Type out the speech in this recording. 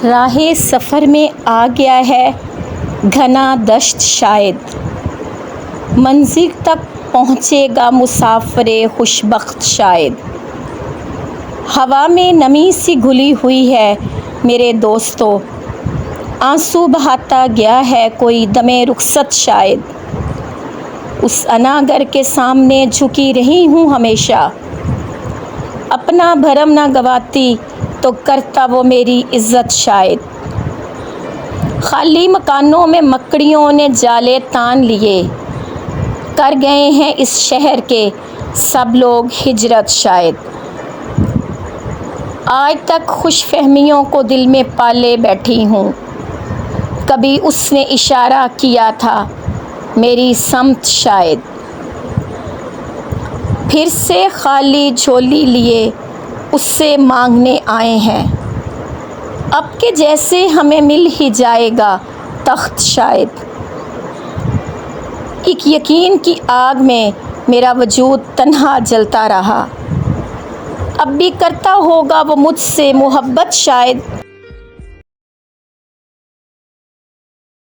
راہ سفر میں آ گیا ہے گھنا دشت شاید، منزل تک پہنچے گا مسافر خوش بخت شاید۔ ہوا میں نمی سی گھلی ہوئی ہے میرے دوستو، آنسو بہاتا گیا ہے کوئی دم رخصت شاید۔ اس انا گھر کے سامنے جھکی رہی ہوں ہمیشہ، اپنا بھرم نہ گواتی تو کرتا وہ میری عزت شاید۔ خالی مکانوں میں مکڑیوں نے جالے تان لیے، کر گئے ہیں اس شہر کے سب لوگ ہجرت شاید۔ آج تک خوش فہمیوں کو دل میں پالے بیٹھی ہوں، کبھی اس نے اشارہ کیا تھا میری سمت شاید۔ پھر سے خالی جھولی لیے اس سے مانگنے آئے ہیں، اب کہ جیسے ہمیں مل ہی جائے گا تخت شاید۔ ایک یقین کی آگ میں میرا وجود تنہا جلتا رہا، اب بھی کرتا ہوگا وہ مجھ سے محبت شاید۔